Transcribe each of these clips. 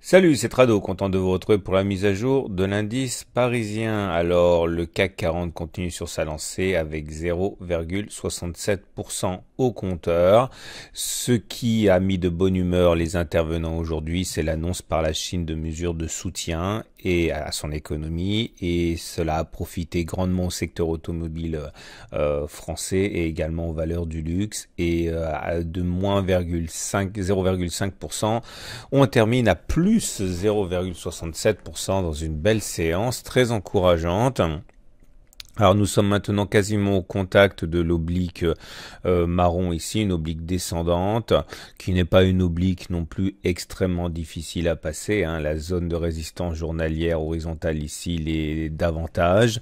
Salut, c'est Trado, content de vous retrouver pour la mise à jour de l'indice parisien. Alors, le CAC 40 continue sur sa lancée avec 0,67% au compteur. Ce qui a mis de bonne humeur les intervenants aujourd'hui, c'est l'annonce par la Chine de mesures de soutien et à son économie, et cela a profité grandement au secteur automobile français et également aux valeurs du luxe, et de moins 0,5%. On termine à plus 0,67% dans une belle séance très encourageante. Alors nous sommes maintenant quasiment au contact de l'oblique marron ici, une oblique descendante, qui n'est pas une oblique non plus extrêmement difficile à passer, hein. La zone de résistance journalière horizontale ici l'est davantage.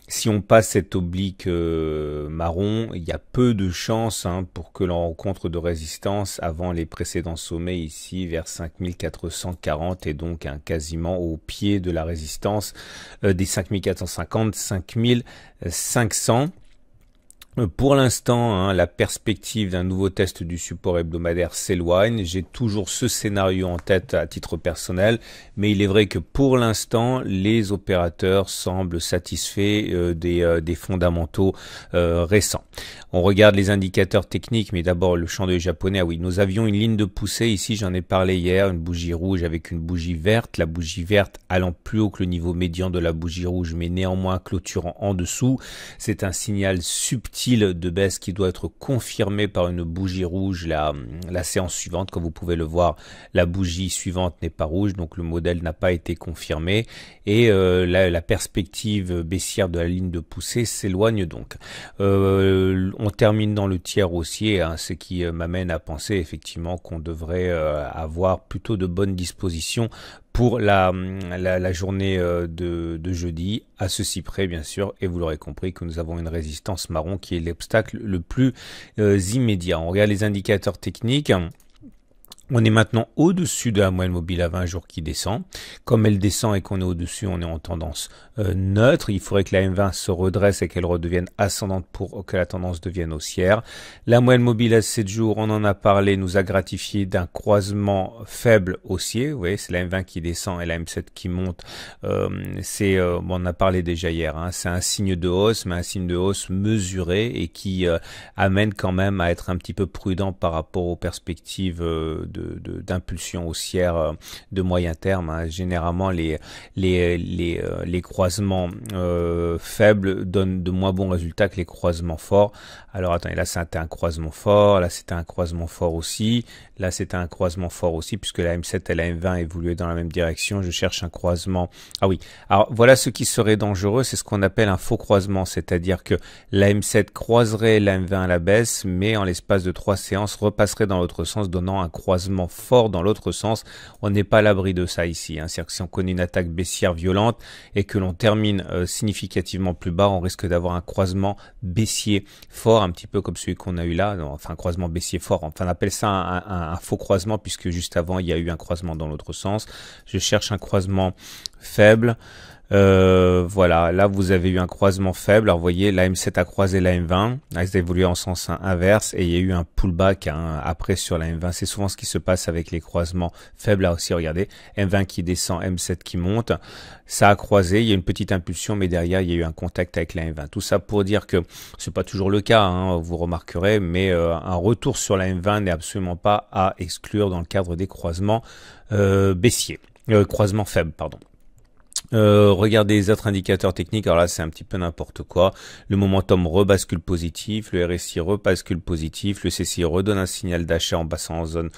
Si on passe cette oblique marron, il y a peu de chances pour que l'on rencontre de résistance avant les précédents sommets ici vers 5440 et donc quasiment au pied de la résistance des 5450, 5500. Pour l'instant, la perspective d'un nouveau test du support hebdomadaire s'éloigne. J'ai toujours ce scénario en tête à titre personnel, mais il est vrai que pour l'instant, les opérateurs semblent satisfaits des fondamentaux récents. On regarde les indicateurs techniques, mais d'abord le champ d'œil japonais. Ah oui, nous avions une ligne de poussée ici, j'en ai parlé hier, une bougie rouge avec une bougie verte. La bougie verte allant plus haut que le niveau médian de la bougie rouge, mais néanmoins clôturant en dessous. C'est un signal subtil de baisse qui doit être confirmé par une bougie rouge la séance suivante. Comme vous pouvez le voir, la bougie suivante n'est pas rouge, donc le modèle n'a pas été confirmé, et la perspective baissière de la ligne de poussée s'éloigne donc. On termine dans le tiers haussier, ce qui m'amène à penser effectivement qu'on devrait avoir plutôt de bonnes dispositions pour la journée de jeudi, à ceci près bien sûr, et vous l'aurez compris que nous avons une résistance marron qui est l'obstacle le plus immédiat. On regarde les indicateurs techniques. On est maintenant au-dessus de la moyenne mobile à 20 jours qui descend. Comme elle descend et qu'on est au-dessus, on est en tendance neutre. Il faudrait que la M20 se redresse et qu'elle redevienne ascendante pour que la tendance devienne haussière. La moyenne mobile à 7 jours, on en a parlé, nous a gratifié d'un croisement faible haussier. Vous voyez, c'est la M20 qui descend et la M7 qui monte. On en a parlé déjà hier. C'est un signe de hausse, mais un signe de hausse mesuré et qui amène quand même à être un petit peu prudent par rapport aux perspectives d'impulsion haussière de moyen terme. Généralement, les croisements faibles donnent de moins bons résultats que les croisements forts. Alors attendez, là c'était un croisement fort, là c'était un croisement fort aussi, là c'était un croisement fort aussi, puisque la M7 et la M20 évoluaient dans la même direction. Je cherche un croisement. Ah oui, alors voilà ce qui serait dangereux, c'est ce qu'on appelle un faux croisement, c'est-à-dire que la M7 croiserait la M20 à la baisse, mais en l'espace de 3 séances repasserait dans l'autre sens, donnant un croisement fort dans l'autre sens. On n'est pas à l'abri de ça ici. C'est-à-dire que si on connaît une attaque baissière violente et que l'on termine significativement plus bas, on risque d'avoir un croisement baissier fort, un petit peu comme celui qu'on a eu là, enfin un croisement baissier fort. Enfin on appelle ça un faux croisement, puisque juste avant il y a eu un croisement dans l'autre sens. Je cherche un croisement faible. Voilà, là vous avez eu un croisement faible. Alors vous voyez, la M7 a croisé la M20, elle a évolué en sens inverse, et il y a eu un pullback après sur la M20. C'est souvent ce qui se passe avec les croisements faibles. Là aussi, regardez, M20 qui descend, M7 qui monte, ça a croisé, il y a une petite impulsion, mais derrière il y a eu un contact avec la M20. Tout ça pour dire que c'est pas toujours le cas, vous remarquerez, mais un retour sur la M20 n'est absolument pas à exclure dans le cadre des croisements baissiers, croisements faibles, pardon. Regardez les autres indicateurs techniques. Alors là c'est un petit peu n'importe quoi. Le momentum rebascule positif, le RSI rebascule positif, le CCI redonne un signal d'achat en passant en zone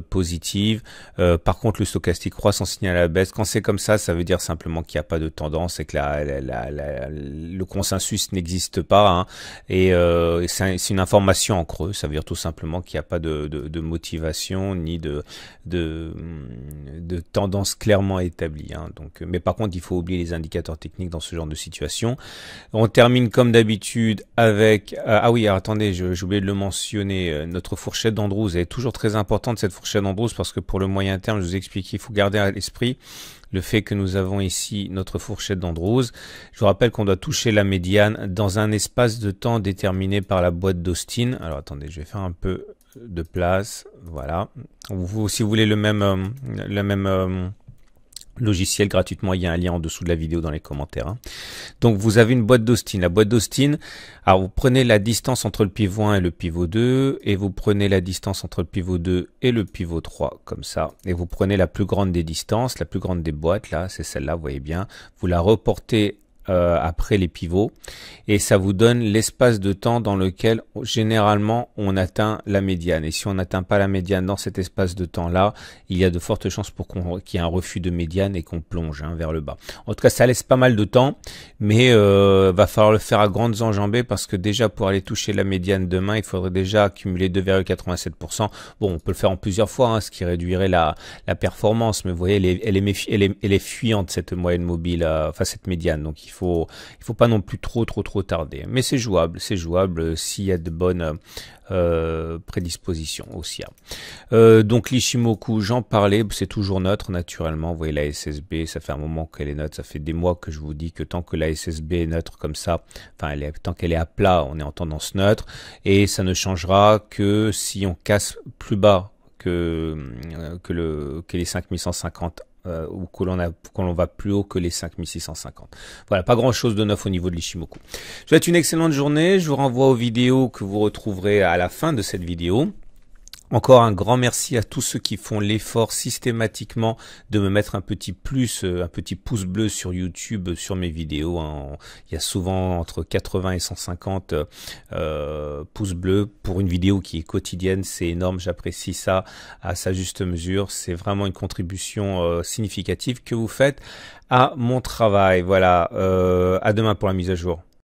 positive. Par contre le stochastique croît son signal à la baisse. Quand c'est comme ça veut dire simplement qu'il n'y a pas de tendance et que le consensus n'existe pas, et c'est une information en creux. Ça veut dire tout simplement qu'il n'y a pas de motivation ni de tendance clairement établie, donc, mais par contre il faut oublier les indicateurs techniques dans ce genre de situation. On termine comme d'habitude avec ah oui, alors, attendez, j'ai oublié de le mentionner, notre fourchette d'Andrews. Elle est toujours très importante, cette fourchette d'Andrews, parce que pour le moyen terme, je vous explique qu'il faut garder à l'esprit le fait que nous avons ici notre fourchette d'Andrews. Je vous rappelle qu'on doit toucher la médiane dans un espace de temps déterminé par la boîte d'Austin. Alors attendez, je vais faire un peu de place. Voilà. Si vous voulez le même logiciel gratuitement, il y a un lien en dessous de la vidéo dans les commentaires. Hein. Donc vous avez une boîte d'Austin. La boîte d'Austin, alors vous prenez la distance entre le pivot 1 et le pivot 2, et vous prenez la distance entre le pivot 2 et le pivot 3, comme ça. Et vous prenez la plus grande des distances, la plus grande des boîtes, là, c'est celle-là, vous voyez bien. Vous la reportez après les pivots, et ça vous donne l'espace de temps dans lequel généralement on atteint la médiane. Et si on n'atteint pas la médiane dans cet espace de temps là, il y a de fortes chances pour qu'il y ait un refus de médiane et qu'on plonge vers le bas. En tout cas, ça laisse pas mal de temps, mais va falloir le faire à grandes enjambées, parce que déjà pour aller toucher la médiane demain, il faudrait déjà accumuler 2,87%. Bon, on peut le faire en plusieurs fois, hein, ce qui réduirait la performance, mais vous voyez, elle est fuyante, cette moyenne mobile, enfin cette médiane. Donc il faut pas non plus trop tarder, mais c'est jouable s'il y a de bonnes prédispositions aussi. Donc l'Ishimoku, j'en parlais, c'est toujours neutre naturellement. Vous voyez la SSB, ça fait un moment qu'elle est neutre, ça fait des mois que je vous dis que tant que la SSB est neutre comme ça, enfin tant qu'elle est à plat, on est en tendance neutre, et ça ne changera que si on casse plus bas que les 5150 ou que l'on va plus haut que les 5650. Voilà, pas grand chose de neuf au niveau de l'Ishimoku. Je vous souhaite une excellente journée, je vous renvoie aux vidéos que vous retrouverez à la fin de cette vidéo. Encore un grand merci à tous ceux qui font l'effort systématiquement de me mettre un petit plus, un petit pouce bleu sur YouTube sur mes vidéos. Hein. Il y a souvent entre 80 et 150 pouces bleus pour une vidéo qui est quotidienne. C'est énorme, j'apprécie ça à sa juste mesure. C'est vraiment une contribution significative que vous faites à mon travail. Voilà, à demain pour la mise à jour.